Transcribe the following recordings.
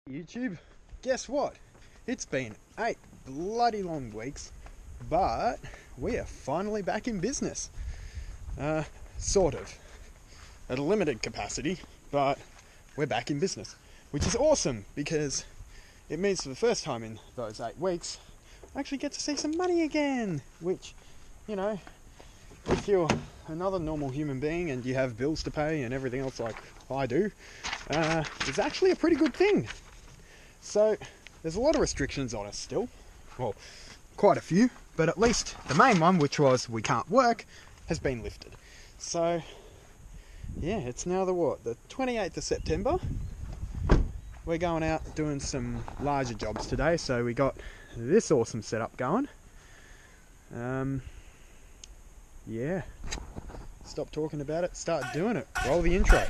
YouTube, guess what? It's been 8 bloody long weeks, but we are finally back in business. Sort of. At a limited capacity, but we're back in business. Which is awesome, because it means for the first time in those 8 weeks, I actually get to see some money again. Which, you know, if you're another normal human being and you have bills to pay and everything else like I do, it's actually a pretty good thing. So, there's a lot of restrictions on us still. Well, quite a few, but at least the main one, which was we can't work, has been lifted. So, yeah, it's now the 28th of September. We're going out doing some larger jobs today, so we got this awesome setup going. Yeah. Stop talking about it, start doing it. Roll the intro.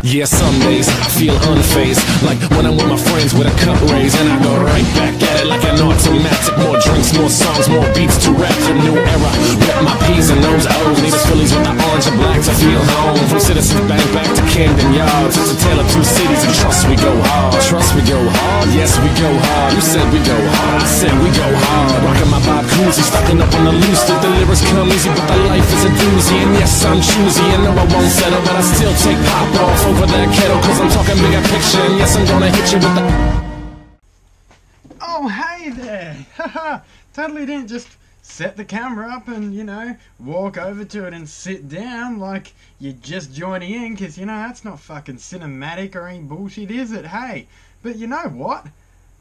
Yeah, some days I feel unfazed, like when I'm with my friends with a cup raised, and I go right back at it like an automatic. More drinks, more songs, more beats to rap. The new era, rep my P's and those O's. Leave us Phillies with the orange and blacks. I feel home from Citizens Bank back to Camden Yards. It's a tale of two cities, and trust we go hard. Trust we go hard, yes we go hard. You said we go hard, I said we go hard. Rocking my Bob Cousy, stocking up on the loose. The lyrics come easy, but the life is a doozy. And yes, I'm choosy, and no, I won't settle, but I still take pop off over that kettle, cause I'm talking bigger picture, and yes, I'm gonna hit you with the... Oh, hey there! Haha! Totally didn't just set the camera up and, you know, walk over to it and sit down like you're just joining in, cause, you know, that's not fucking cinematic or any bullshit, is it? Hey! But you know what?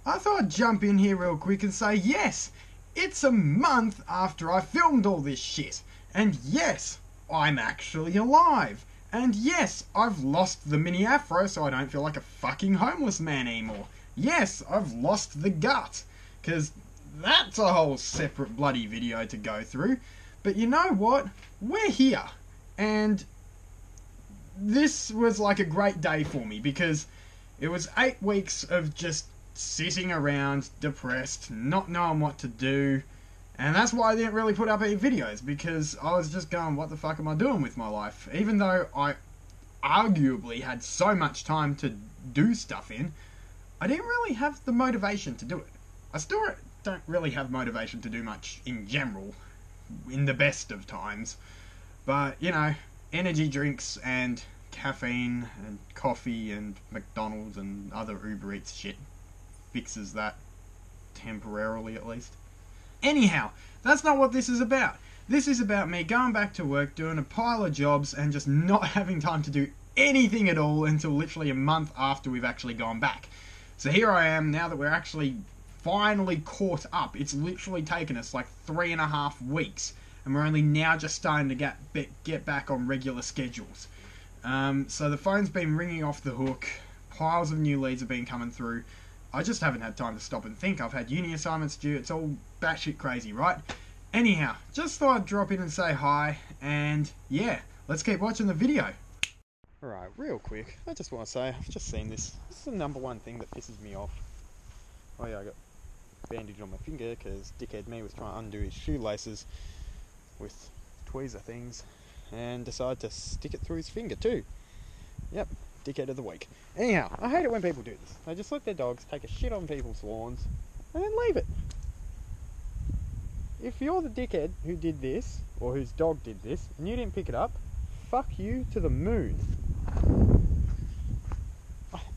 I thought I'd jump in here real quick and say, yes! It's a month after I filmed all this shit! And yes, I'm actually alive! And yes, I've lost the mini afro so I don't feel like a fucking homeless man anymore. Yes, I've lost the gut, because that's a whole separate bloody video to go through. But you know what? We're here. And this was like a great day for me, because it was 8 weeks of just sitting around, depressed, not knowing what to do. And that's why I didn't really put up any videos, because I was just going, what the fuck am I doing with my life? Even though I arguably had so much time to do stuff in, I didn't really have the motivation to do it. I still don't really have motivation to do much in general, in the best of times. But, you know, energy drinks and caffeine and coffee and McDonald's and other Uber Eats shit fixes that, temporarily at least. Anyhow, that's not what this is about. This is about me going back to work, doing a pile of jobs, and just not having time to do anything at all until literally a month after we've actually gone back. So here I am, now that we're actually finally caught up. It's literally taken us like 3.5 weeks, and we're only now just starting to get back on regular schedules. So the phone's been ringing off the hook, piles of new leads have been coming through. I just haven't had time to stop and think. I've had uni assignments due. It's all batshit crazy, right? Anyhow, just thought I'd drop in and say hi, and yeah, let's keep watching the video. Alright, real quick, I just want to say, I've just seen this. This is the #1 thing that pisses me off. Oh yeah, I got bandage on my finger because dickhead me was trying to undo his shoelaces with tweezer things and decided to stick it through his finger too. Yep. Dickhead of the week. Anyhow, I hate it when people do this. They just let their dogs take a shit on people's lawns and then leave it. If you're the dickhead who did this, or whose dog did this, and you didn't pick it up, fuck you to the moon.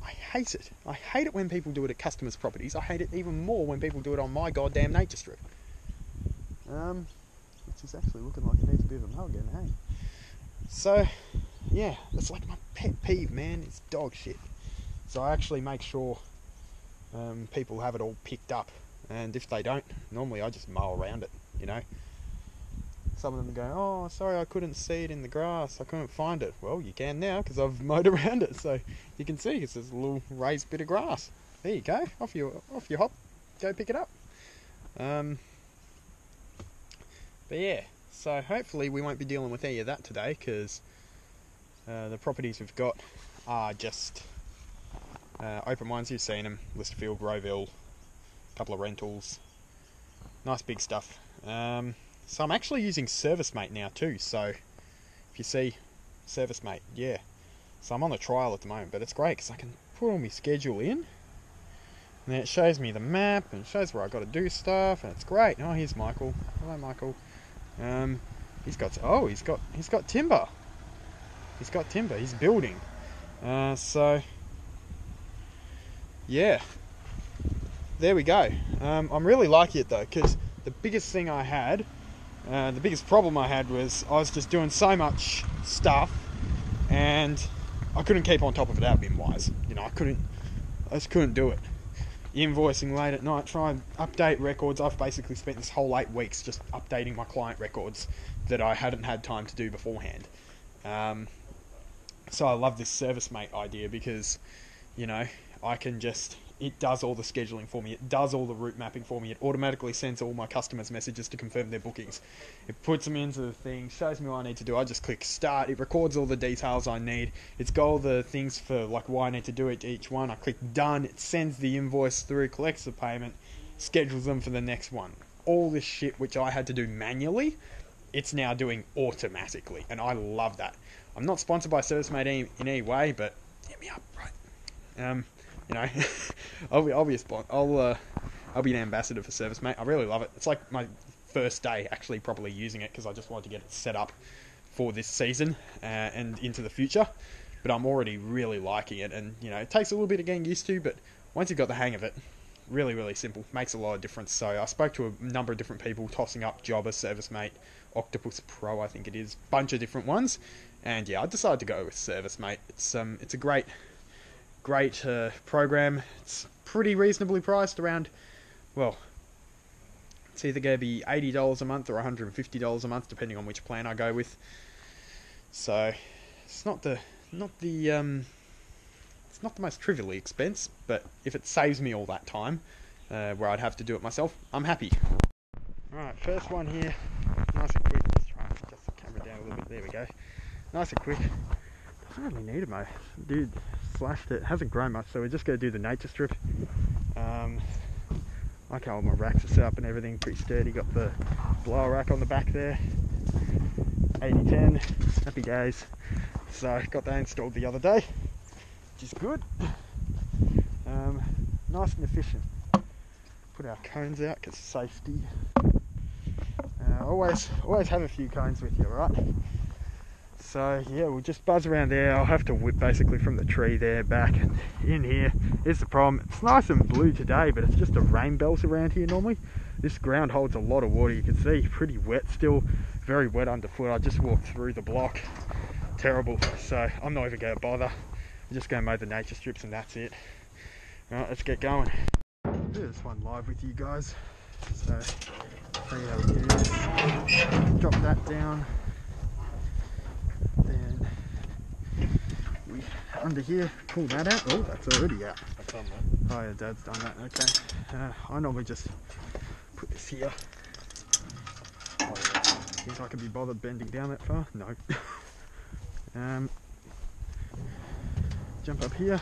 I hate it. I hate it when people do it at customers' properties. I hate it even more when people do it on my goddamn nature strip. Which is actually looking like it needs a bit of a mulligan, hey? So, yeah, that's like my pet peeve, man. It's dog shit. So I actually make sure people have it all picked up, and if they don't, normally I just mow around it, you know. Some of them go, oh, sorry, I couldn't see it in the grass, I couldn't find it. Well, you can now, because I've mowed around it, so you can see it's a little raised bit of grass. There you go, off you hop, go pick it up. But yeah, so hopefully we won't be dealing with any of that today, because the properties we've got are just open ones. You've seen them, Listerfield, Rowville, a couple of rentals, nice big stuff. So I'm actually using ServiceMate now too, so if you see ServiceMate, yeah. So I'm on the trial at the moment, but it's great because I can put all my schedule in, and then it shows me the map and shows where I got to do stuff, and it's great. Oh, here's Michael. Hello, Michael. He's got timber. He's got timber. He's building. So yeah, there we go. I'm really liking it though, because the biggest thing I had, the biggest problem I had was I was just doing so much stuff, and I couldn't keep on top of it admin wise. You know, I just couldn't do it. Invoicing late at night, try and update records. I've basically spent this whole 8 weeks just updating my client records that I hadn't had time to do beforehand. So I love this ServiceMate idea because, you know, it does all the scheduling for me. It does all the route mapping for me. It automatically sends all my customers messages to confirm their bookings. It puts them into the thing, shows me what I need to do. I just click start. It records all the details I need. It's got all the things for like why I need to do it to each one. I click done. It sends the invoice through, collects the payment, schedules them for the next one. All this shit which I had to do manually, it's now doing automatically, and I love that. I'm not sponsored by ServiceMate in any way, but hit me up, right? You know, I'll be an ambassador for ServiceMate. I really love it. It's like my first day actually properly using it, because I just wanted to get it set up for this season and into the future. But I'm already really liking it, and you know, it takes a little bit of getting used to, but once you've got the hang of it, really, really simple. Makes a lot of difference. So I spoke to a number of different people, tossing up Jobber, ServiceMate, Octopus Pro, I think it is, bunch of different ones, and yeah, I decided to go with ServiceMate. It's a great program. It's pretty reasonably priced, around, well, it's either going to be $80 a month or $150 a month, depending on which plan I go with. So it's not the most trivially expense, but if it saves me all that time where I'd have to do it myself, I'm happy. Alright, first one here, nice and quick. Let's try and adjust the camera down a little bit. There we go. Nice and quick. Doesn't really need it, mate. Dude slashed it. Hasn't grown much, so we're just going to do the nature strip. Like how all my racks are set up and everything, pretty sturdy. Got the blower rack on the back there. 8010, happy days. So got that installed the other day, which is good. Nice and efficient. Put our cones out because safety. Always have a few cones with you, right? So yeah, we'll just buzz around there. I'll have to whip basically from the tree there back and in here. Here's the problem. It's nice and blue today, but it's just a rain belt around here normally. This ground holds a lot of water. You can see pretty wet still, very wet underfoot. I just walked through the block. Terrible. So I'm not even going to bother. I'm just going to mow the nature strips and that's it. Alright, let's get going. I'll do this one live with you guys. So show you how we do this. Drop that down. Then we under here, pull that out. Oh, that's already out. I've done that. Oh yeah, Dad's done that. Okay. I normally just put this here. Think I can be bothered bending down that far? No. Jump up here.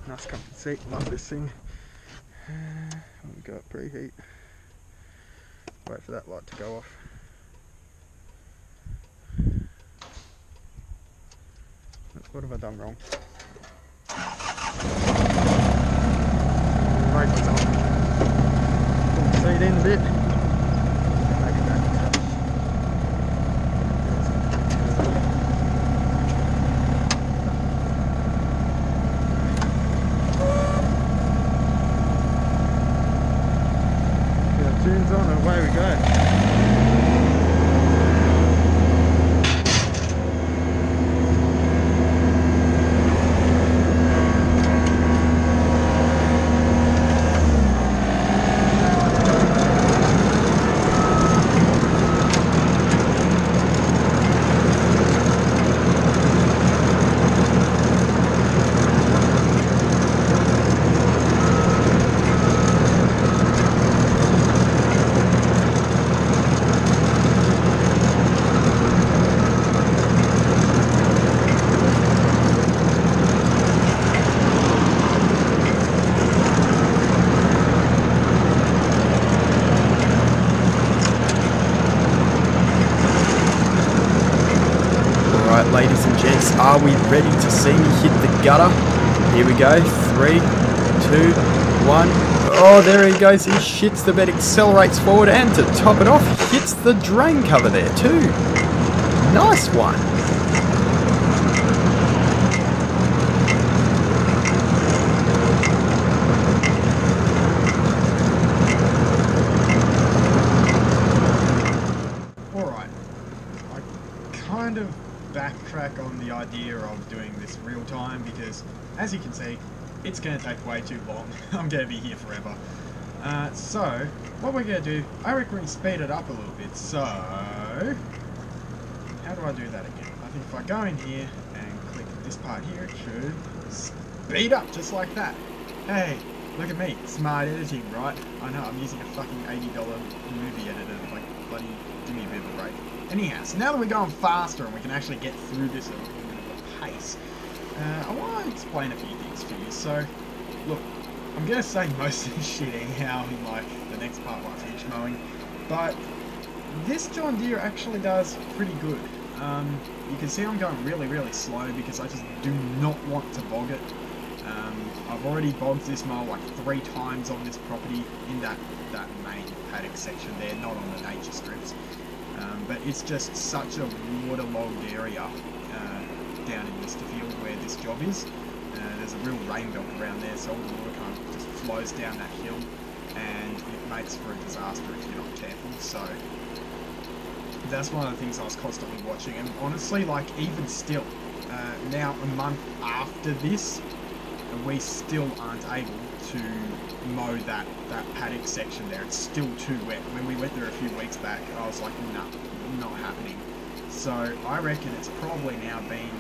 Nice comfy seat. Love this thing. We've got preheat. Wait for that light to go off. What have I done wrong? Brake was on. Pull the seat in a bit. Maybe back a touch. Get our tunes on and away we go. Are we ready to see me hit the gutter? Here we go. 3, 2, 1. Oh, there he goes. He shits the bed, accelerates forward, and to top it off, hits the drain cover there too. Nice one. Alright, I kind of backtrack on the idea of doing this real time because, as you can see, it's going to take way too long. I'm going to be here forever. So, what we're going to do, I reckon we can speed it up a little bit. So, how do I do that again? I think if I go in here and click this part here, it should speed up just like that. Hey, look at me, smart editing, right? I know, I'm using a fucking $80 movie editor, like, bloody, give me a bit of a break. Anyhow, so now that we're going faster and we can actually get through this at a little bit of a pace, I want to explain a few things to you. So, look, I'm going to say most of this shit anyhow in like the next part while I finish mowing, but this John Deere actually does pretty good. You can see I'm going really, really slow because I just do not want to bog it. I've already bogged this mower like 3 times on this property in that main paddock section there, not on the nature strips. But it's just such a waterlogged area down in Misterfield where this job is. There's a real rain belt around there, so all the water kind of just flows down that hill, and it makes for a disaster if you're not careful. So that's one of the things I was constantly watching, and honestly, like, even still, now a month after this, we still aren't able to mow that paddock section there. It's still too wet. When we went there a few weeks back, I was like, nah, not happening. So I reckon it's probably now been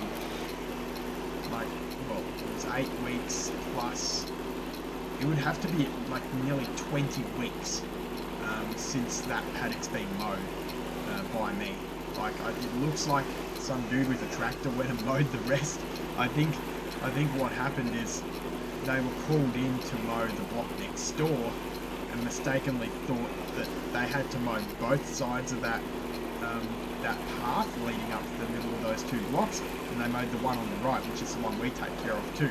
like, well, it was 8 weeks plus. It would have to be like nearly 20 weeks since that paddock's been mowed by me. Like, it looks like some dude with a tractor went and mowed the rest. I think what happened is they were called in to mow the block next door and mistakenly thought that they had to mow both sides of that path leading up to the middle of those 2 blocks, and they mowed the one on the right, which is the one we take care of too.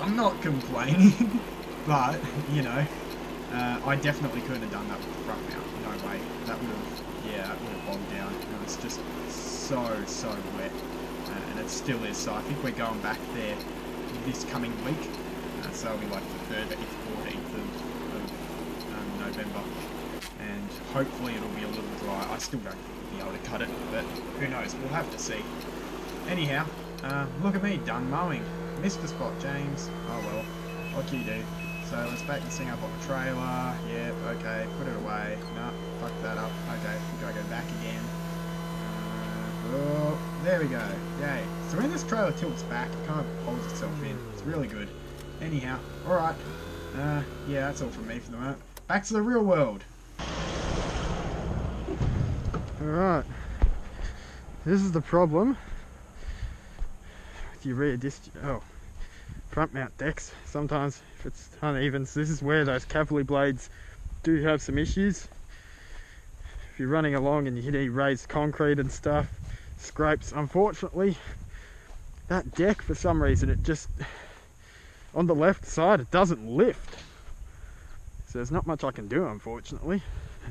I'm not complaining, but, you know, I definitely couldn't have done that with the front mount. No way. That would have bogged down. It was just so wet, and it still is. So I think we're going back there this coming week. So it'll be like the 3rd, 8th, 14th of November, and hopefully it'll be a little dry. I still don't think we'll be able to cut it, but who knows? We'll have to see. Anyhow, look at me, done mowing. Missed the spot, James. Oh well, what can you do? So let's back this thing up on the trailer. Yep, okay, put it away. No, fuck that up. Okay, we gotta go back again. Oh, there we go. Yay. So when this trailer tilts back, it kind of holds itself in. It's really good. Anyhow, alright. Yeah, that's all from me for the moment. Back to the real world. Alright. This is the problem with your rear disc. Front mount decks. Sometimes if it's uneven, so this is where those cavalry blades do have some issues. If you're running along and you hit any raised concrete and stuff, scrapes. Unfortunately, that deck, for some reason, it just, on the left side, it doesn't lift. So there's not much I can do, unfortunately.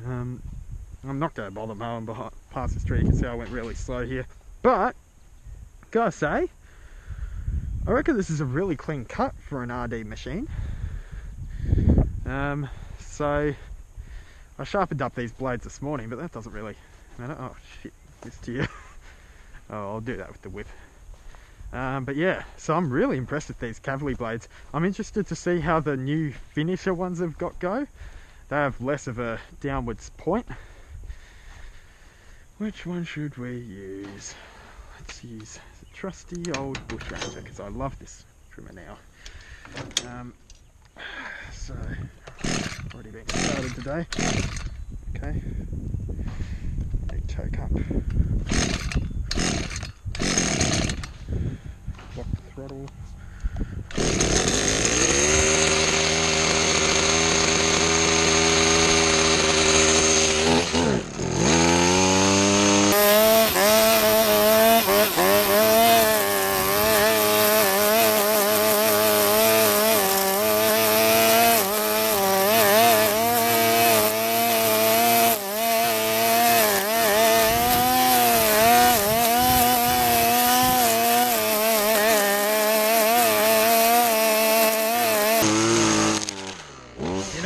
I'm not going to bother mowing past this tree. You can see I went really slow here. But, gotta say, I reckon this is a really clean cut for an RD machine. So I sharpened up these blades this morning, but that doesn't really matter. Oh shit, missed here. Oh, I'll do that with the whip. But yeah, so I'm really impressed with these cavalry blades. I'm interested to see how the new finisher ones have got go. They have less of a downwards point. Which one should we use? Let's use the trusty old Bushranger, because I love this trimmer now. So, already been started today. Okay, big choke up. Lock the throttle.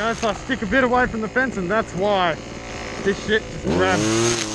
know, so I stick a bit away from the fence, and that's why this shit just grabs.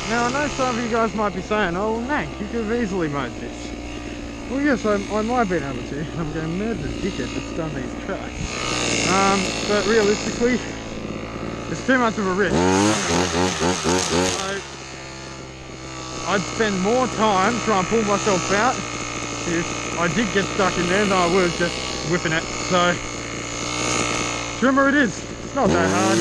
Now I know some of you guys might be saying, oh Nank, you could have easily mowed this. Well yes, I might have been able to. I'm going to murder the dickhead that's done these tracks. But realistically, it's too much of a risk. So, I'd spend more time trying to pull myself out if I did get stuck in there than I would just whipping it. So, trimmer it is. It's not that hard.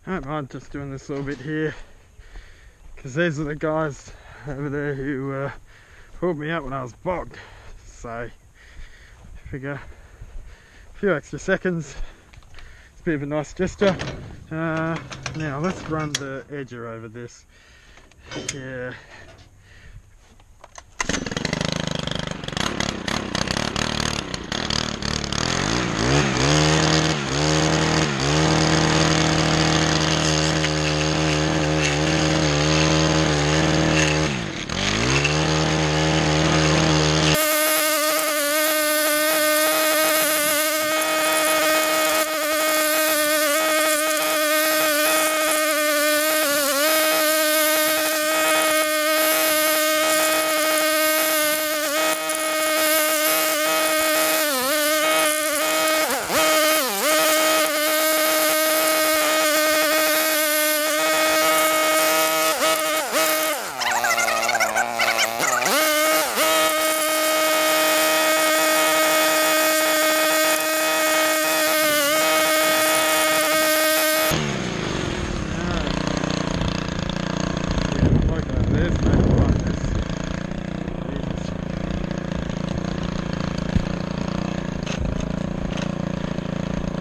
I don't mind just doing this little bit here because these are the guys over there who pulled me out when I was bogged, so I figure a few extra seconds, it's a bit of a nice gesture. Now let's run the edger over this. Yeah.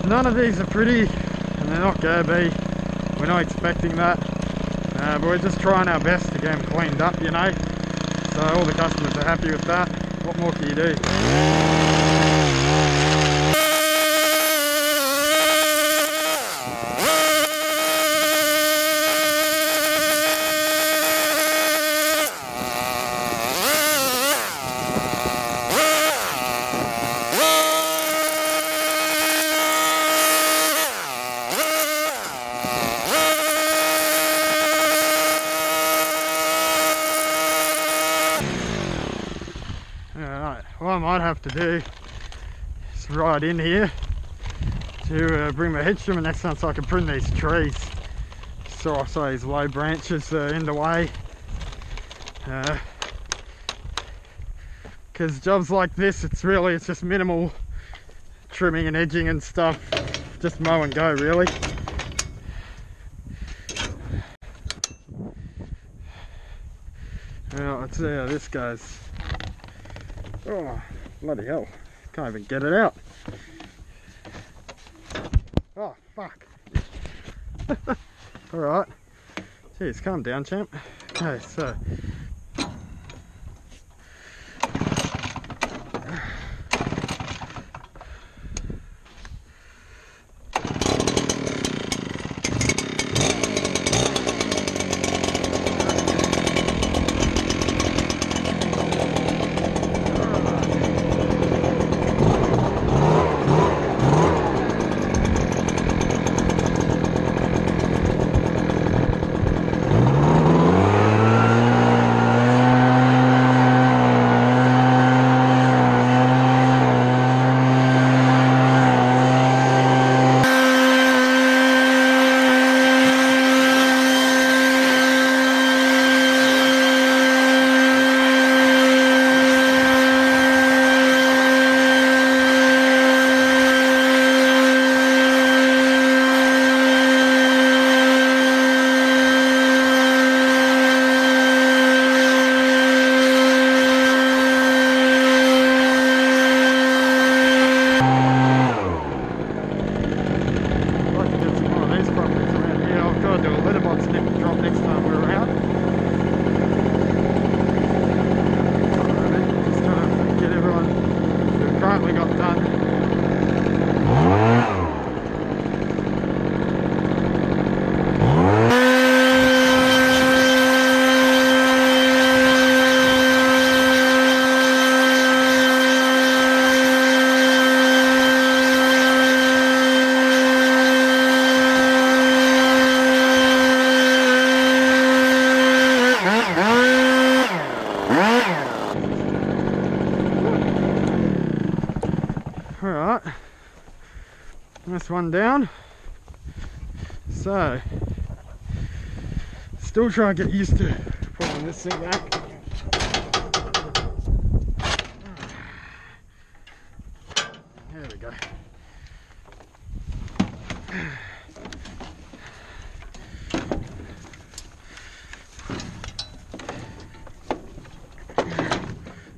None of these are pretty, and they're not going to be. We're not expecting that, but we're just trying our best to get them cleaned up, you know. So all the customers are happy with that. What more can you do? What I might have to do is ride in here to bring my head trimmer next time so I can prune these trees. So I saw these low branches in the way. Because jobs like this, it's just minimal trimming and edging and stuff. just mow and go really. Well, let's see how this goes. Oh, bloody hell. Can't even get it out. Oh, fuck. Alright. Jeez, calm down, champ. Okay, so. Alright, that's one down. So, still trying to get used to pulling this thing back. There we go.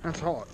That's hot.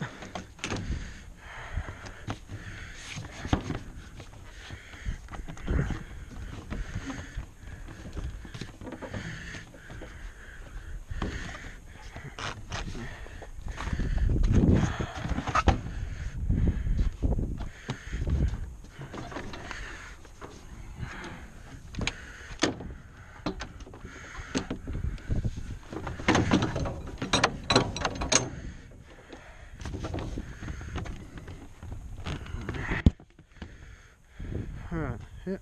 Alright, yep.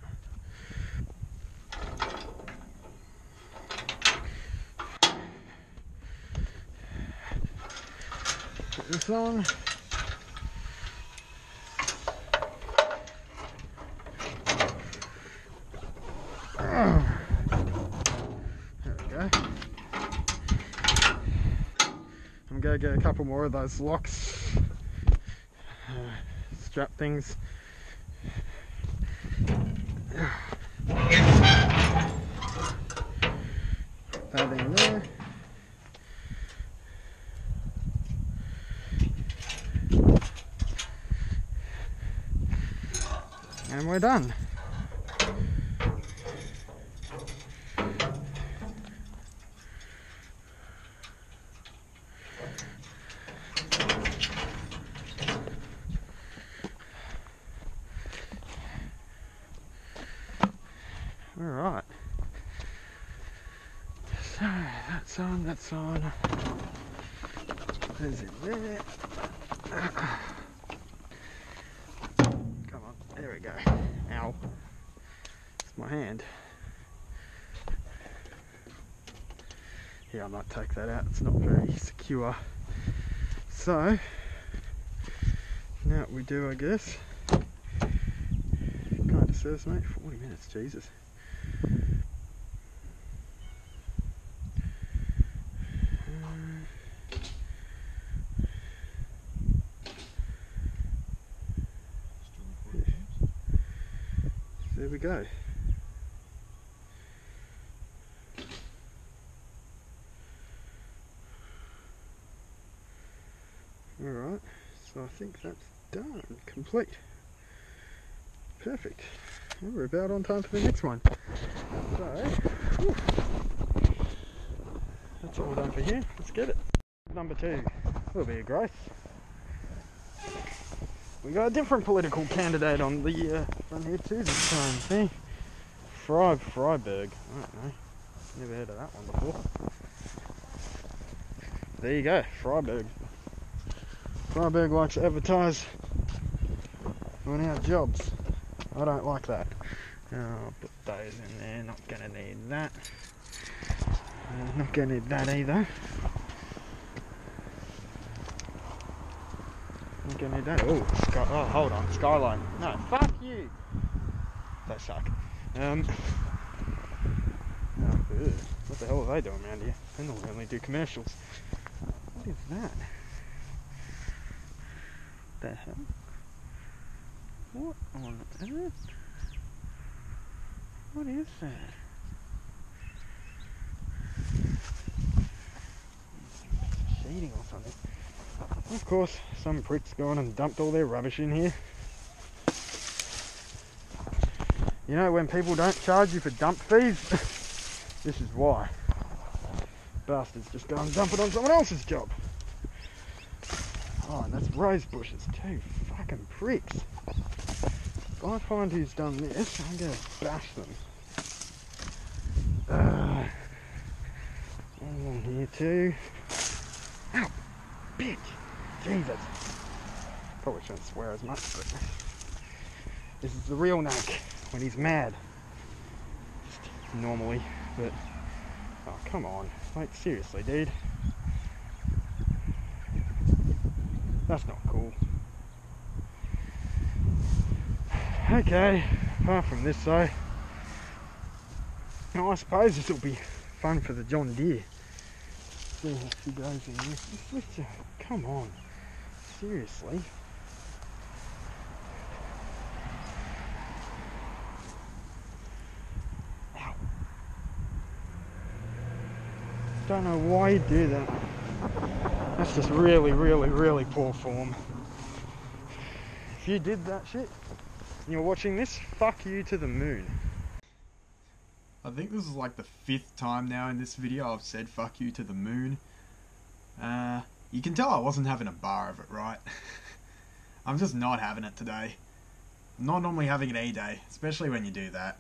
Put this on. There we go. I'm going to get a couple more of those locks, strap things. That in there. And we're done. Alright, so that's on, there's it there, come on, there we go, ow, it's my hand, yeah I might take that out, it's not very secure, so, now what we do I guess, kind of serves mate, 40 minutes, Jesus. there we go. Alright, so I think that's done, complete. Perfect. Well, we're about on time for the next one. So, whew, that's all done for here. Let's get it. Number 2, will be a grace. We got a different political candidate on the front here too this time. See? Freiberg. I don't know. Never heard of that one before. There you go, Freiberg. Freiberg likes to advertise on our jobs. I don't like that. I'll put those in there, not gonna need that. Not gonna need that either. Not gonna need that. Oh, hold on, Skyline. No, fuck you! They suck. What the hell are they doing around here? They normally do commercials. What is that? The hell? What on earth? What is that? Shading or something. Of course, some prick's gone and dumped all their rubbish in here. You know, when people don't charge you for dump fees, this is why. Bastards just go and dump it on someone else's job. Oh, and that's rose bushes too. Fucking pricks. If I find who's done this, I'm going to bash them. Along here too. Ow! Bitch! Jesus! Probably shouldn't swear as much, but this is the real Nick when he's mad. Just normally, but oh, come on. Like, seriously, dude. That's not cool. Okay, apart from this though, I suppose this will be fun for the John Deere. See how she goes in this. Come on, seriously. Ow. Don't know why you do that. That's just really, really, really poor form. If you did that shit and you're watching this, fuck you to the moon. I think this is like the 5th time now in this video I've said fuck you to the moon. You can tell I wasn't having a bar of it, right? I'm just not having it today. I'm not normally having an E-day, especially when you do that.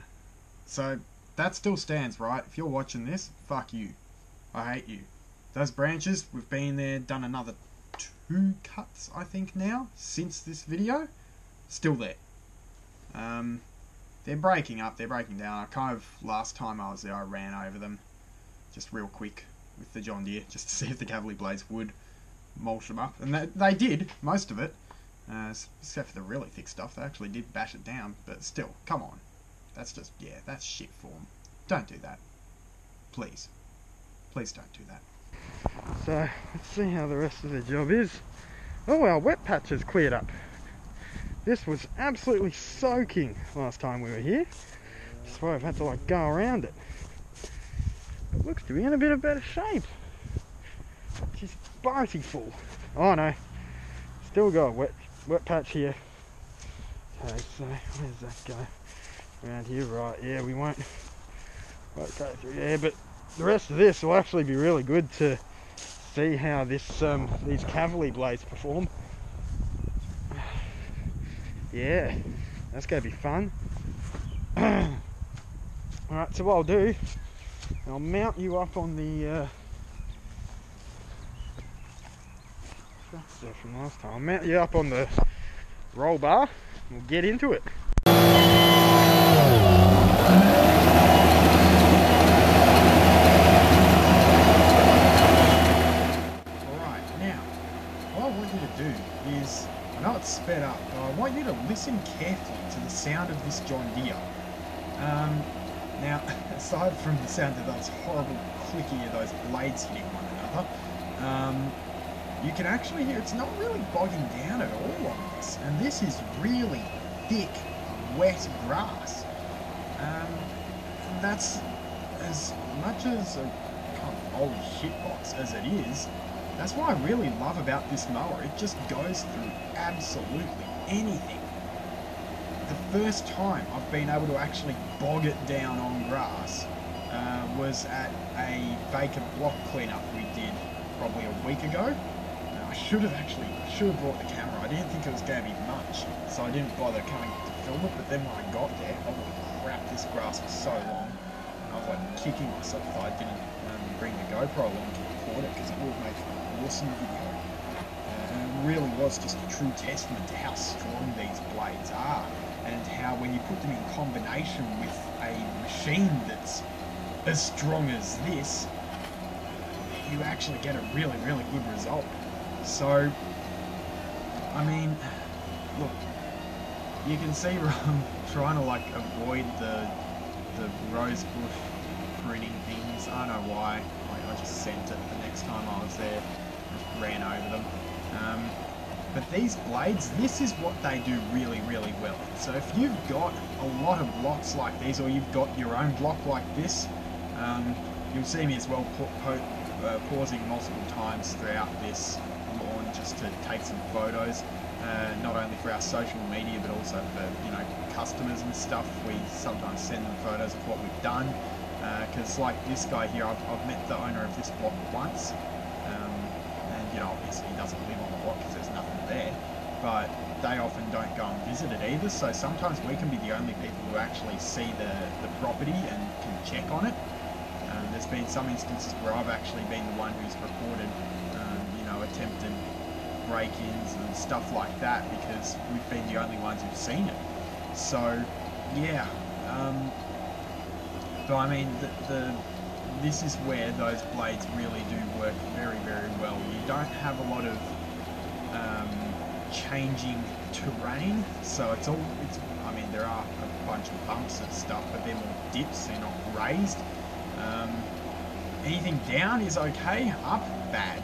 So, that still stands, right? If you're watching this, fuck you. I hate you. Those branches, we've been there, done another 2 cuts, I think now, since this video. Still there. They're breaking up, they're breaking down. I kind of, last time I was there, I ran over them just real quick with the John Deere, just to see if the cavalry blades would mulch them up. And they did, most of it. Except for the really thick stuff, they actually did bash it down. But still, come on. That's just, yeah, that's shit form. Don't do that. Please. Please don't do that. So, let's see how the rest of the job is. Oh, our wet patch has cleared up. This was absolutely soaking last time we were here. That's why I've had to like go around it. It looks to be in a bit of better shape. Just bitey full. Oh no, still got a wet patch here. Okay, so where's that go? Around here, right? Yeah, we won't go through there, but the rest of this will actually be really good to see how this these cavalry blades perform. Yeah, that's going to be fun. Alright, so what I'll do, I'll mount you up on the that's there from last time. I'll mount you up on the roll bar and we'll get into it. Alright, now, what I want you to do is, I know it's sped up, but I want you to listen carefully to the sound of this John Deere. Now, aside from the sound of those horrible clicking of those blades hitting one another, you can actually hear it's not really bogging down at all on this. And this is really thick, wet grass. That's as much as a kind of old shitbox as it is. That's what I really love about this mower. It just goes through absolutely anything. The first time I've been able to actually bog it down on grass was at a vacant block cleanup we did probably a week ago. I should have brought the camera. I didn't think it was going to be much, so I didn't bother coming to film it. But then when I got there, holy crap, this grass was so long. And I was like kicking myself that I didn't bring the GoPro along to record it, because it would make an awesome video. And it really was just a true testament to how strong these blades are, and how when you put them in combination with a machine that's as strong as this, you actually get a really, really good result. So, I mean, look, you can see I'm trying to like avoid the rose bush pruning things. I don't know why. I just sent it the next time I was there, just ran over them. But these blades, this is what they do really, really well. So if you've got a lot of blocks like these, or you've got your own block like this, you'll see me as well pausing multiple times throughout this lawn just to take some photos, not only for our social media but also for, you know, customers and stuff. We sometimes send them photos of what we've done, because like this guy here, I've met the owner of this block once, and you know, obviously he doesn't live on the block because there's nothing there, but they often don't go and visit it either, so sometimes we can be the only people who actually see the property and can check on it. There's been some instances where I've actually been the one who's reported, you know, attempted break-ins and stuff like that, because we've been the only ones who've seen it. So, yeah. But I mean, this is where those blades really do work very, very well. You don't have a lot of changing terrain, so I mean, there are a bunch of bumps and stuff, but they're more dips, they're not raised. Anything down is okay, up, bad.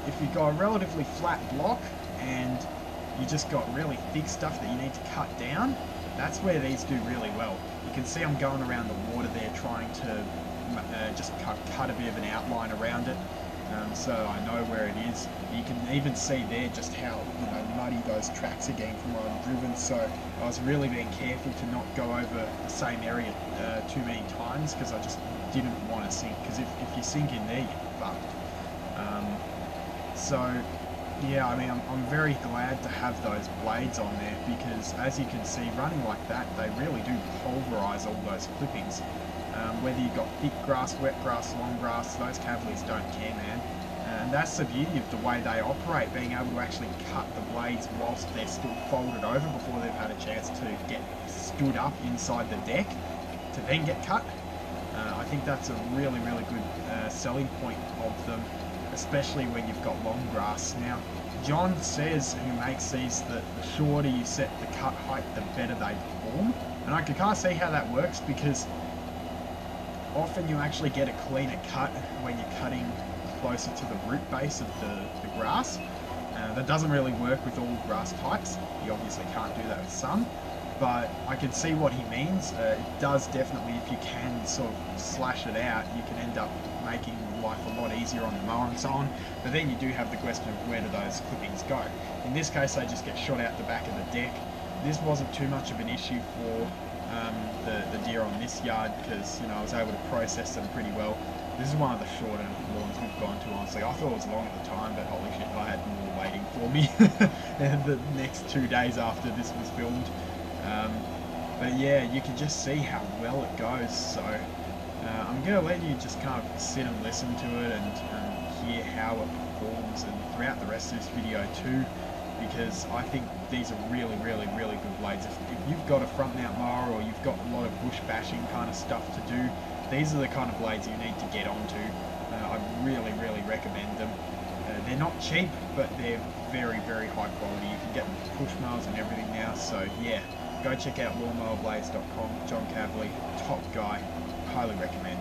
If you've got a relatively flat block and you just got really thick stuff that you need to cut down, that's where these do really well. You can see I'm going around the water there trying to just cut a bit of an outline around it, so I know where it is. You can even see there just how, you know, muddy those tracks are getting from where I've driven, so I was really being careful to not go over the same area too many times, because I just didn't want to sink, because if you sink in there, you're fucked. So yeah, I mean, I'm very glad to have those blades on there, because as you can see, running like that, they really do pulverize all those clippings. Whether you've got thick grass, wet grass, long grass, those Cavaliers don't care, man. And that's the beauty of the way they operate, being able to actually cut the blades whilst they're still folded over before they've had a chance to get stood up inside the deck to then get cut. I think that's a really, really good selling point of them, especially when you've got long grass. Now, John says, who makes these, that the shorter you set the cut height, the better they perform. And I can kind of see how that works, because often you actually get a cleaner cut when you're cutting closer to the root base of the grass. That doesn't really work with all grass types. You obviously can't do that with some, but I can see what he means. It does definitely, if you can sort of slash it out, you can end up making life a lot easier on the mower and so on. But then you do have the question of where do those clippings go. In this case, they just get shot out the back of the deck. This wasn't too much of an issue for the deer on this yard, because, you know, I was able to process them pretty well. This is one of the shorter lawns we've gone to, honestly. I thought it was long at the time, but holy shit, I had more waiting for me the next 2 days after this was filmed. But yeah, you can just see how well it goes. So I'm going to let you just kind of sit and listen to it and hear how it performs, and throughout the rest of this video too, because I think these are really, really, really good blades. If you've got a front mount mower, or you've got a lot of bush bashing kind of stuff to do, these are the kind of blades you need to get onto. I really, really recommend them. They're not cheap, but they're very, very high quality. You can get them with push mowers and everything now, so yeah, go check out lawnmowerblades.com. John Cavalier, top guy, highly recommend.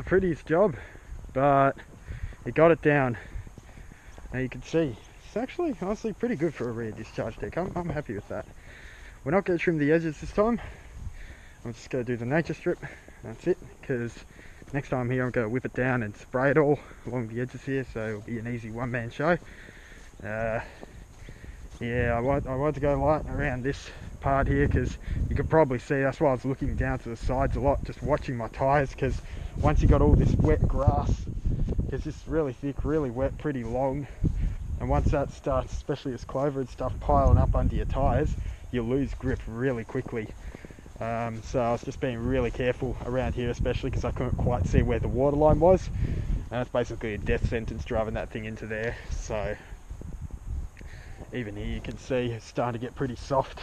prettiest job, but it got it down. Now you can see it's actually honestly pretty good for a rear discharge deck. I'm happy with that. We're not going to trim the edges this time. I'm just going to do the nature strip. That's it, because next time here I'm going to whip it down and spray it all along the edges here, so it'll be an easy one-man show. Yeah, I want to go light around this part here, because you can probably see that's why I was looking down to the sides a lot, just watching my tyres, because once you got all this wet grass, it's just really thick, really wet, pretty long, and once that starts, especially as clover and stuff, piling up under your tyres, you lose grip really quickly. So I was just being really careful around here, especially because I couldn't quite see where the water line was, and it's basically a death sentence driving that thing into there. So even here you can see it's starting to get pretty soft,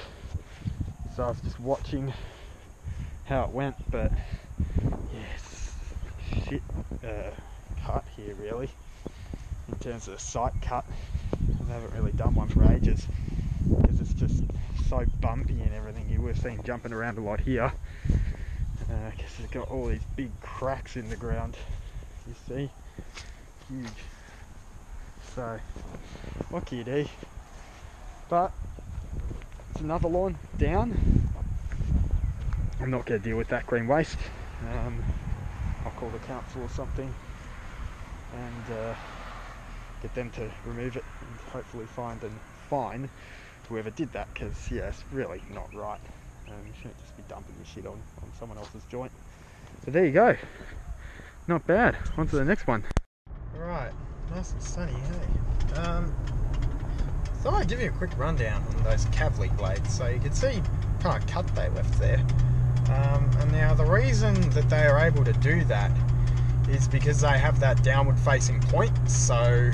so I was just watching how it went. But yes, shit cut here really, in terms of the sight cut. I haven't really done one for ages because it's just so bumpy and everything. You would have seen jumping around a lot here, because it's got all these big cracks in the ground, you see, huge. So what can you do? But it's another lawn down. I'm not going to deal with that green waste. I'll call the council or something and get them to remove it and hopefully find and fine whoever did that, because yeah, it's really not right. You shouldn't just be dumping your shit on someone else's joint. So there you go, not bad. On to the next one. Right, nice and sunny, hey. Thought I'd give you a quick rundown on those Cavalier blades, so you can see what kind of cut they left there. And now the reason that they are able to do that is because they have that downward facing point, so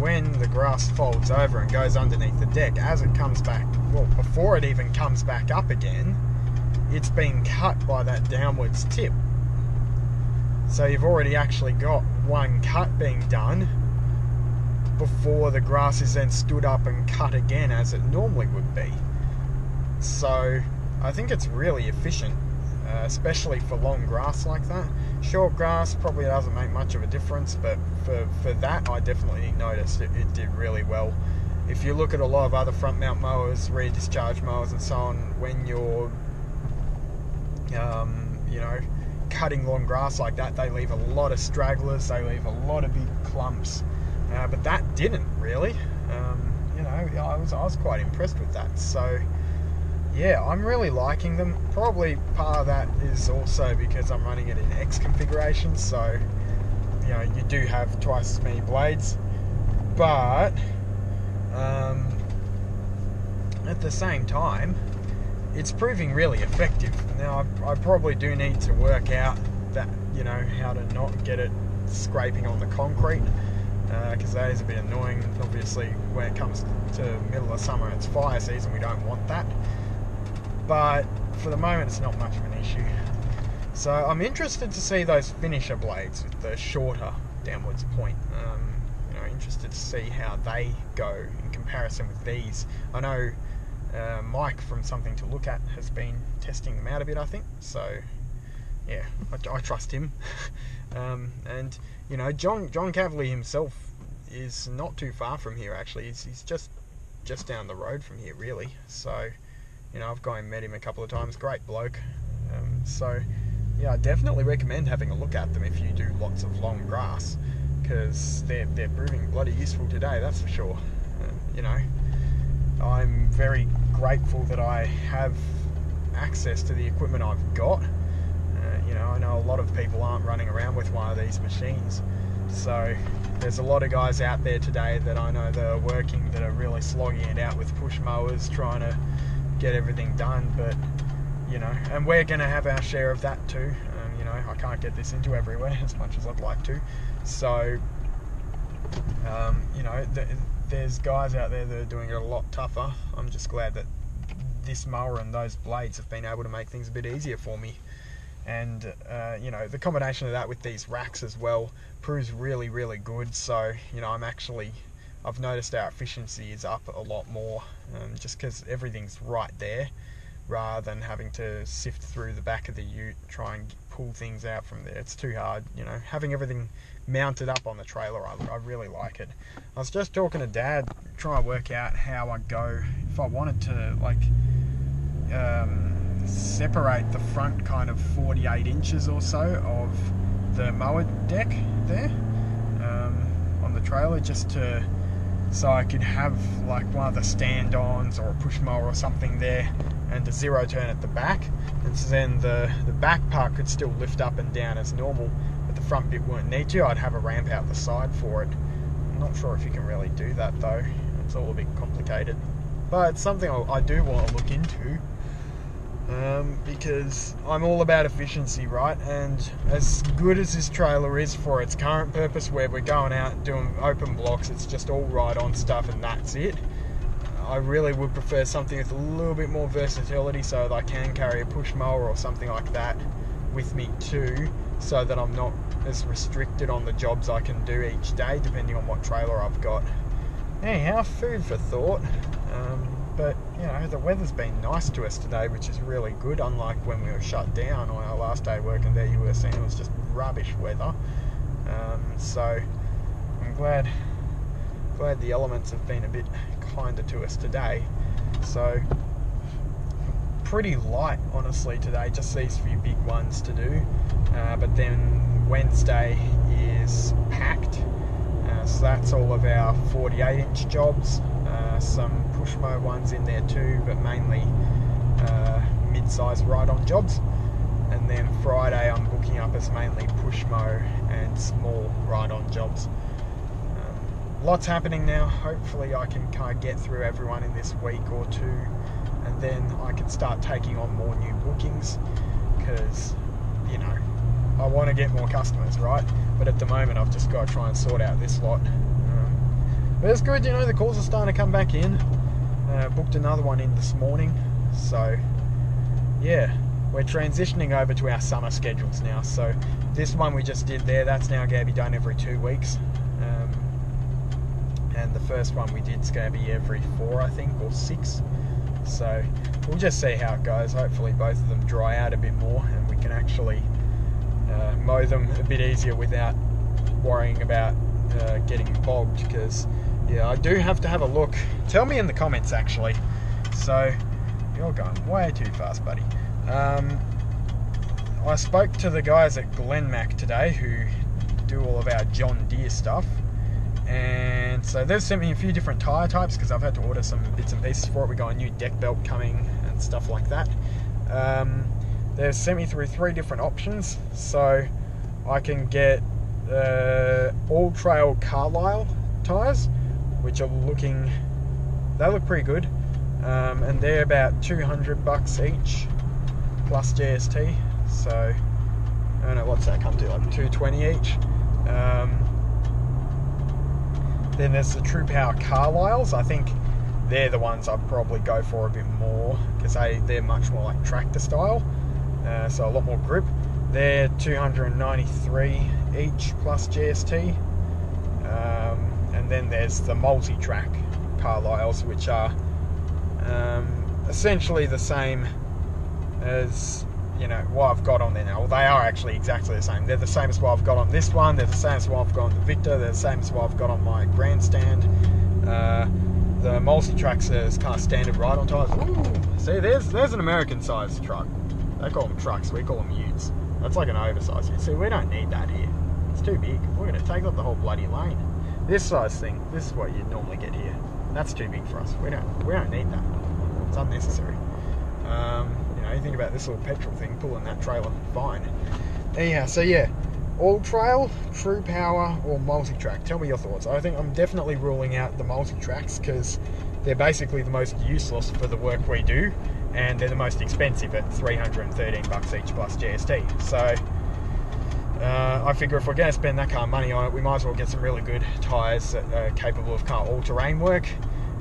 when the grass folds over and goes underneath the deck, as it comes back, well, before it even comes back up again, it's being cut by that downwards tip. So you've already actually got one cut being done before the grass is then stood up and cut again as it normally would be. So I think it's really efficient, especially for long grass like that. Short grass probably doesn't make much of a difference, but for that I definitely noticed it did really well. If you look at a lot of other front mount mowers, rear discharge mowers and so on, when you're you know, cutting long grass like that, they leave a lot of stragglers, they leave a lot of big clumps. But that didn't really. You know, I was quite impressed with that. So yeah, I'm really liking them. Probably part of that is also because I'm running it in X configuration, so you know, you do have twice as many blades, but at the same time it's proving really effective. Now I probably do need to work out that, you know, how to not get it scraping on the concrete, because that is a bit annoying. Obviously when it comes to middle of summer, it's fire season, we don't want that, but for the moment it's not much of an issue. So I'm interested to see those finisher blades with the shorter downwards point. You know, interested to see how they go in comparison with these. I know Mike from Something to Look At has been testing them out a bit, I think, so yeah, I trust him. And you know, John Cavalier himself is not too far from here actually. He's just down the road from here really, so you know, I've gone and met him a couple of times. Great bloke. So yeah, I definitely recommend having a look at them if you do lots of long grass, because they're proving bloody useful today, that's for sure. You know, I'm very grateful that I have access to the equipment I've got. You know, I know a lot of people aren't running around with one of these machines, so there's a lot of guys out there today that I know that are working, that are really slogging it out with push mowers, trying to get everything done. But you know, and we're going to have our share of that too. You know, I can't get this into everywhere as much as I'd like to, so you know, there's guys out there that are doing it a lot tougher. I'm just glad that this mower and those blades have been able to make things a bit easier for me. And you know, the combination of that with these racks as well proves really, really good. So you know, I've noticed our efficiency is up a lot more, just because everything's right there, rather than having to sift through the back of the ute, try and pull things out from there. It's too hard, you know, having everything mounted up on the trailer. I really like it. I was just talking to Dad, trying to work out how I go, if I wanted to, like, separate the front kind of 48 inches or so of the mower deck there on the trailer, just to, so I could have like one of the stand-ons or a push mower or something there, and a zero turn at the back, and so then the back part could still lift up and down as normal, but the front bit wouldn't need to. I'd have a ramp out the side for it. I'm not sure if you can really do that though. It's all a bit complicated, but it's something I do want to look into, because I'm all about efficiency, right? And as good as this trailer is for its current purpose, where we're going out doing open blocks, it's just all ride-on stuff and that's it, I really would prefer something with a little bit more versatility, so that I can carry a push mower or something like that with me too, so that I'm not as restricted on the jobs I can do each day, depending on what trailer I've got. Anyhow, food for thought. But, you know, the weather's been nice to us today, which is really good, unlike when we were shut down on our last day working there. You were saying it was just rubbish weather. So I'm glad the elements have been a bit kinder to us today. So pretty light, honestly, today, just these few big ones to do. But then Wednesday is packed. So that's all of our 48-inch jobs. Some push-mow ones in there too, but mainly mid-size ride-on jobs. And then Friday I'm booking up as mainly push-mow and small ride-on jobs. Lots happening now. Hopefully I can kind of get through everyone in this week or two, and then I can start taking on more new bookings, because, you know, I want to get more customers, right? But at the moment I've just got to try and sort out this lot. But it's good, you know, the calls are starting to come back in. Booked another one in this morning. So, yeah, we're transitioning over to our summer schedules now. So this one we just did there, that's now going to be done every 2 weeks. And the first one we did is going to be every 4, I think, or 6. So we'll just see how it goes. Hopefully both of them dry out a bit more, and we can actually mow them a bit easier without worrying about getting bogged, because yeah, I do have to have a look. Tell me in the comments, actually. So you're going way too fast, buddy. I spoke to the guys at GlenMac today who do all of our John Deere stuff, and so they've sent me a few different tyre types, because I've had to order some bits and pieces for it. We got a new deck belt coming and stuff like that. They've sent me through 3 different options, so I can get all trail Carlisle tyres, which are looking, they look pretty good, and they're about $200 each plus GST. So I don't know, what's that come to, like $220 each. Then there's the True Power Carlisles. I think they're the ones I'd probably go for a bit more, because they're much more like tractor style, so a lot more grip. They're $293 each plus GST. And then there's the multi-track Carlisles, which are essentially the same as, you know, what I've got on there now. Well, they are actually exactly the same. They're the same as what I've got on this one. They're the same as what I've got on the Victa. They're the same as what I've got on my GrandStand. The multi-tracks is kind of standard ride-on tyres. Ooh, see, there's an American-sized truck. They call them trucks. We call them utes. That's like an oversized ute. See, we don't need that here. It's too big. We're going to take up the whole bloody lane. This size thing, this is what you'd normally get here. That's too big for us. We don't need that. It's unnecessary. You know, you think about this little petrol thing pulling that trailer, fine. Anyhow, so yeah, all trail, True Power, or multi-track. Tell me your thoughts. I think I'm definitely ruling out the multi-tracks, because they're basically the most useless for the work we do, and they're the most expensive at $313 each plus GST. So I figure if we're going to spend that kind of money on it, we might as well get some really good tyres that are capable of kind of all-terrain work.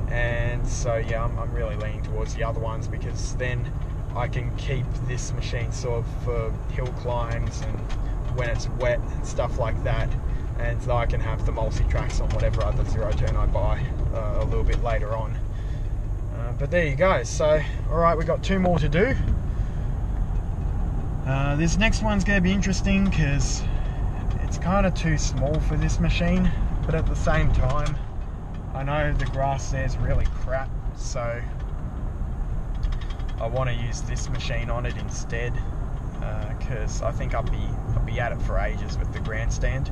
And so yeah, I'm really leaning towards the other ones, because then I can keep this machine sort of for hill climbs and when it's wet and stuff like that, and so I can have the multi-tracks on whatever other zero turn I buy a little bit later on. But there you go. So alright, we've got 2 more to do. This next one's going to be interesting because it's kind of too small for this machine, but at the same time, I know the grass there's really crap, so I want to use this machine on it instead, because I think I'll be at it for ages with the GrandStand.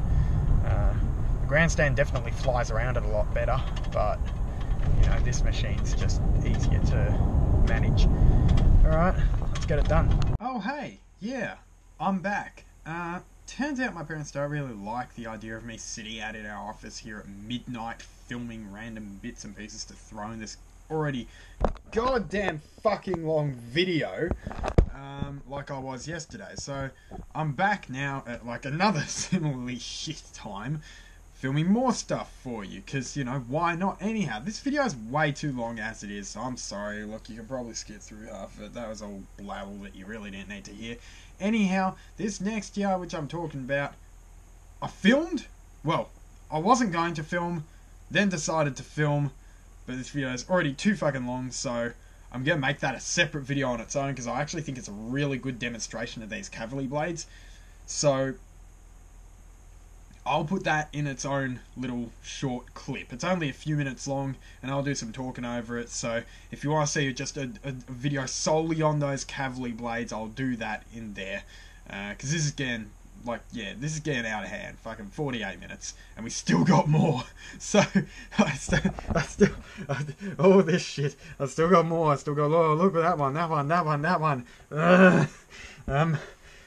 The GrandStand definitely flies around it a lot better, but you know, this machine's just easier to manage. Alright, let's get it done. Oh hey, yeah, I'm back. Turns out my parents don't really like the idea of me sitting out in our office here at midnight filming random bits and pieces to throw in this already goddamn fucking long video like I was yesterday. So I'm back now at like another similarly shit time filming more stuff for you, because you know, why not? Anyhow, this video is way too long as it is, so I'm sorry. Look, you can probably skip through half of it. That was all blabble that you really didn't need to hear. Anyhow, this next year, which I'm talking about, I filmed. Well, I wasn't going to film, then decided to film, but this video is already too fucking long, so I'm going to make that a separate video on its own, because I actually think it's a really good demonstration of these cavalry blades. So I'll put that in its own little short clip. It's only a few minutes long, and I'll do some talking over it. So if you want to see just a video solely on those cavalry blades, I'll do that in there. Because this is getting, like, yeah, this is getting out of hand. Fucking 48 minutes, and we still got more. So I still all this shit. I still got more. I still got, oh, look at that one, that one, that one, that one.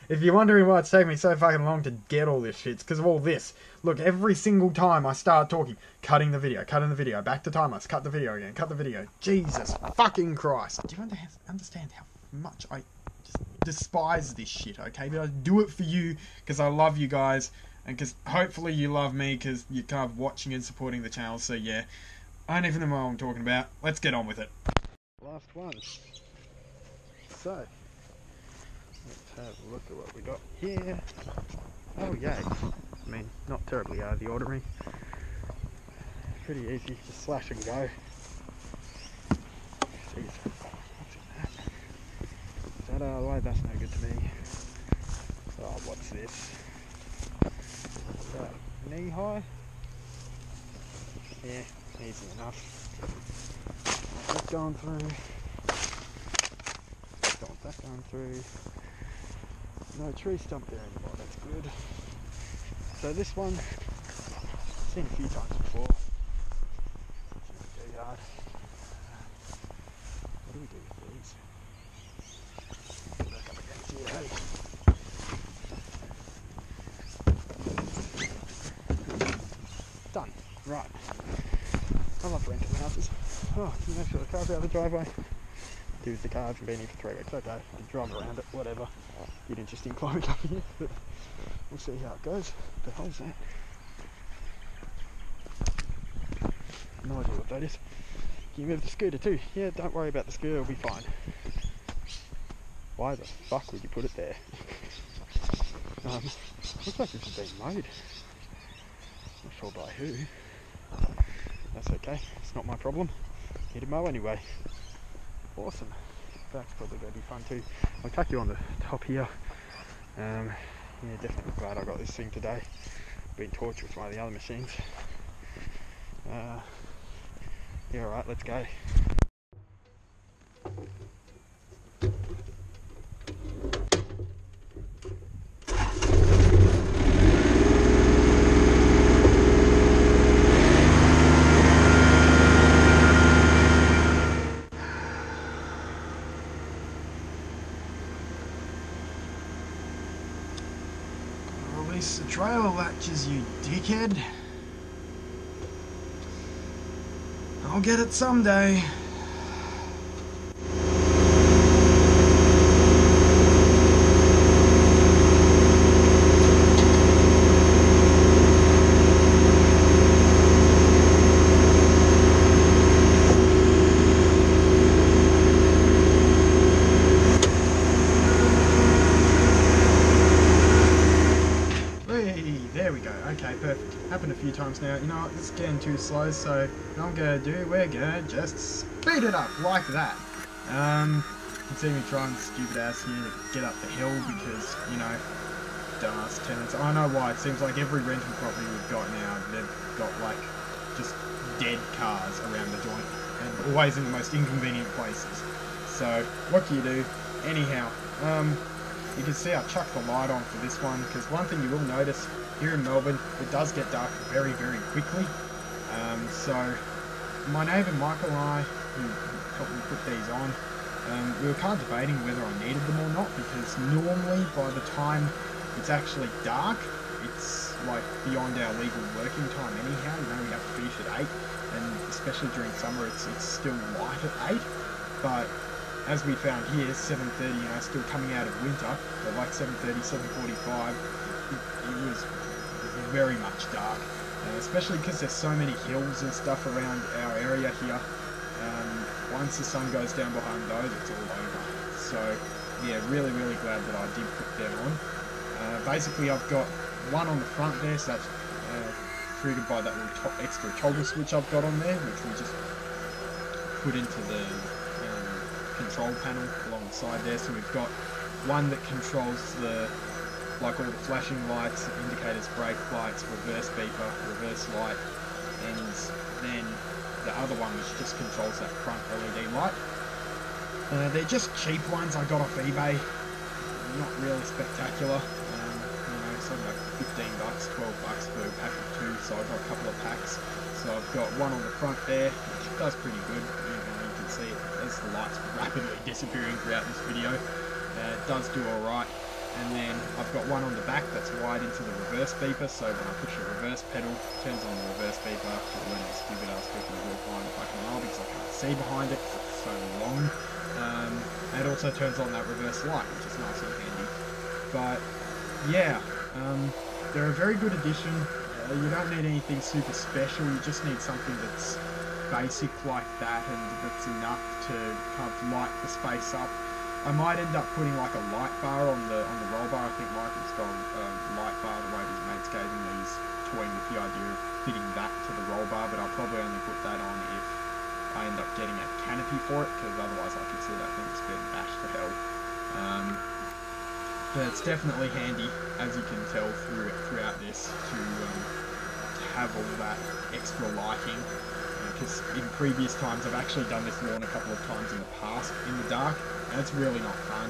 If you're wondering why it's taking me so fucking long to get all this shit, it's because of all this. Look, every single time I start talking, cutting the video, back to timers, cut the video again, cut the video. Jesus fucking Christ. Do you understand how much I just despise this shit, okay? But I do it for you, because I love you guys, and because hopefully you love me, because you're kind of watching and supporting the channel, so yeah. I don't even know what I'm talking about. Let's get on with it. Last one. So let's have a look at what we got here. Oh yay. I mean, not terribly out of the ordinary. Pretty easy, just slash and go. Jeez, what's in that? Is that out of the way? That's no good to me. Oh, what's this? Is that knee high? Yeah, easy enough. That's going through. Don't want that going through. No tree stump there anymore, that's good. So this one, I've seen a few times before. It's in the yard. What do we do with these? Back up against here, hey. Done. Right. I love renting houses. Oh, can you make sure the car's out of the driveway? With the car, I've been here for 3 weeks. Okay, I'll drive around it, whatever. Bit interesting climbing up here, but we'll see how it goes. What the hell's that? No idea what that is. Can you move the scooter too? Yeah, don't worry about the scooter, it'll be fine. Why the fuck would you put it there? Looks like this is being mowed. Not sure by who. That's okay, it's not my problem. Here to mow anyway. Awesome. That's probably going to be fun too. I'll tuck you on the top here. Yeah, definitely glad I got this thing today. Been tortured with one of the other machines. Yeah, alright, let's go. Release the trailer latches, you dickhead. I'll get it someday. There we go. Okay, perfect. Happened a few times now. You know what? It's getting too slow, so what I'm gonna do, we're gonna just speed it up like that. can see me trying stupid ass here to get up the hill because, you know, dumbass tenants. I know why. It seems like every rental property we've got now, they've got like just dead cars around the joint and always in the most inconvenient places. So what do you do? Anyhow, you can see I chucked the light on for this one because one thing you will notice here in Melbourne, it does get dark very, very quickly. So my neighbour Michael and I, who helped me put these on, we were kind of debating whether I needed them or not, because normally by the time it's actually dark, it's like beyond our legal working time anyhow. You know, we have to finish at 8, and especially during summer it's still light at 8. But as we found here, 7:30, you know, still coming out of winter, but like 7:30, 7:45, it was very much dark. Especially because there's so many hills and stuff around our area here. Once the sun goes down behind those, it's all over. So yeah, really, really glad that I did put them on. Basically, I've got one on the front there, so that's triggered by that little extra toggle switch I've got on there, which we just put into the control panel along the side there. So we've got one that controls the, like all the flashing lights, indicators, brake lights, reverse beeper, reverse light, and then the other one which just controls that front LED light. They're just cheap ones I got off eBay, not really spectacular. You know, something like 15 bucks, 12 bucks for a pack of 2, so I've got a couple of packs. So I've got one on the front there, which does pretty good. You can see it as the light's rapidly disappearing throughout this video. It does do alright. And then I've got one on the back that's wired into the reverse beeper, so when I push the reverse pedal, it turns on the reverse beeper. It'll learn this stupid ass trick and walk behind the fucking mile because I can't see behind it because it's so long. And it also turns on that reverse light, which is nice and handy. But yeah, they're a very good addition. You don't need anything super special, you just need something that's basic like that and that's enough to kind of light the space up. I might end up putting like a light bar on the roll bar. I think Michael's got a light bar the way his mates gave him. He's toying with the idea of fitting that to the roll bar, but I'll probably only put that on if I end up getting a canopy for it, because otherwise I can see that thing just getting bashed to hell. But it's definitely handy, as you can tell throughout this, to have all that extra lighting. Because in previous times I've actually done this lawn a couple of times in the past in the dark, and it's really not fun.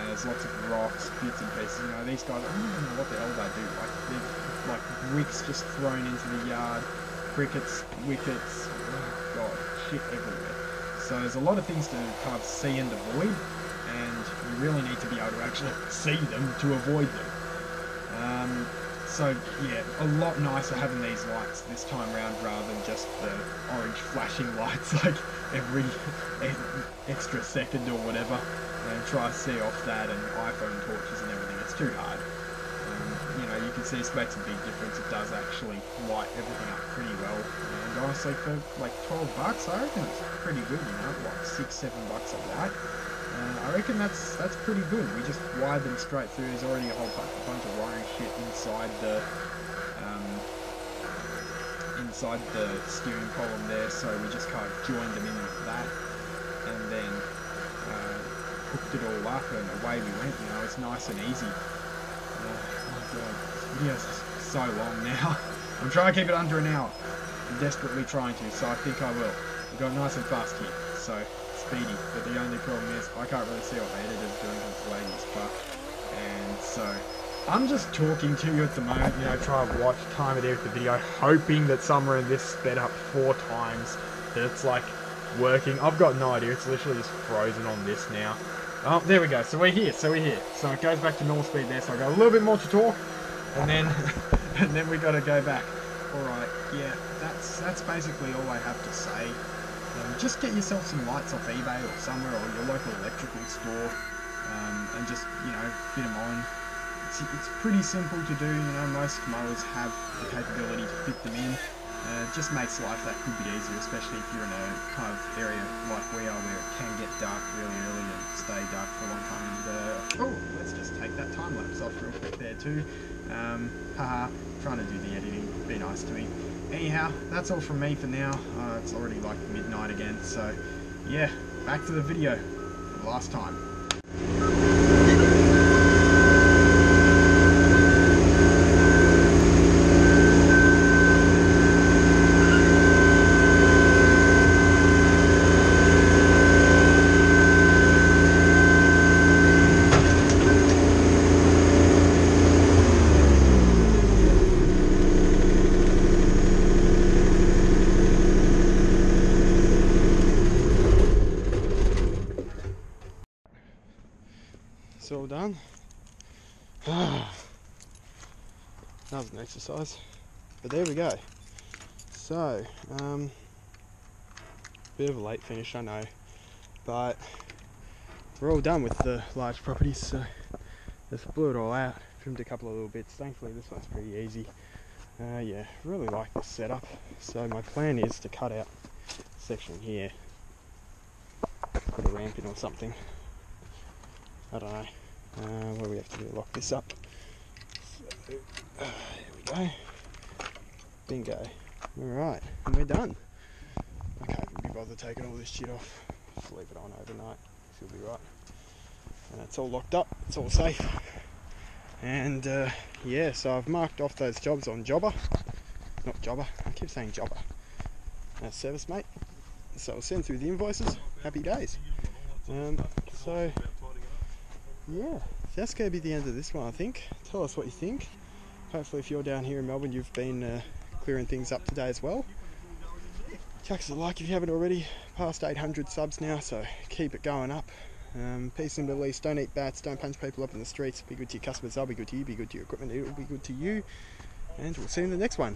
There's lots of rocks, bits and pieces. You know, these guys, I don't even know what the hell they do. Like, they're like bricks just thrown into the yard, crickets, wickets, oh god, shit everywhere. So there's a lot of things to kind of see and avoid, and you really need to be able to actually see them to avoid them. So yeah, a lot nicer having these lights this time around rather than just the orange flashing lights like every extra second or whatever. And try to see off that and iPhone torches and everything, it's too hard. You know, you can see this makes a big difference. It does actually light everything up pretty well. And honestly, for like 12 bucks, I reckon it's pretty good, you know, like 6-7 bucks a light. I reckon that's pretty good. We just wired them straight through. There's already a whole bunch of wiring shit inside the steering column there, so we just kind of joined them in with that, and then hooked it all up, and away we went. You know, it's nice and easy. Oh god, this video's so long now. I'm trying to keep it under an hour. I'm desperately trying to, so I think I will. We've got nice and fast here, so speedy, but the only problem is I can't really see what the editor's doing because it's lagging as fuck. And so I'm just talking to you at the moment, you know, try to watch time of day with the video, hoping that somewhere in this sped up 4 times, that it's like working. I've got no idea, it's literally just frozen on this now. Oh, there we go, so we're here. So it goes back to normal speed there, so I got a little bit more to talk, and then and then we gotta go back. Alright, yeah, that's basically all I have to say. Just get yourself some lights off eBay or somewhere, or your local electrical store, and just, you know, fit them on. It's pretty simple to do, you know, most mowers have the capability to fit them in. It just makes life that good bit easier, especially if you're in a kind of area like we are where it can get dark really early and stay dark for a long time. And, oh, let's just take that time lapse off real quick there too. Haha, trying to do the editing, be nice to me. Anyhow, that's all from me for now. It's already like midnight again, so yeah, back to the video. last time. It's all done. That was an exercise, but there we go. So, bit of a late finish, I know, but we're all done with the large properties, so just blew it all out, trimmed a couple of little bits. Thankfully this one's pretty easy. Yeah, really like this setup. So my plan is to cut out a section here, put a ramp in or something. I don't know. What do we have to do? Lock this up. So, there we go. Bingo. Alright, and we're done. I can't even be bothered taking all this shit off. Just leave it on overnight. She'll be right. And it's all locked up. It's all safe. And yeah, so I've marked off those jobs on Jobber. Not Jobber. I keep saying Jobber. That's Service Mate. So I'll send through the invoices. Happy days. So yeah, that's going to be the end of this one, I think. Tell us what you think. Hopefully if you're down here in Melbourne, you've been clearing things up today as well. Chuck us a like if you haven't already. Past 800 subs now, so keep it going up. Peace and release. Don't eat bats, don't punch people up in the streets. Be good to your customers, they'll be good to you. Be good to your equipment, it'll be good to you. And we'll see you in the next one.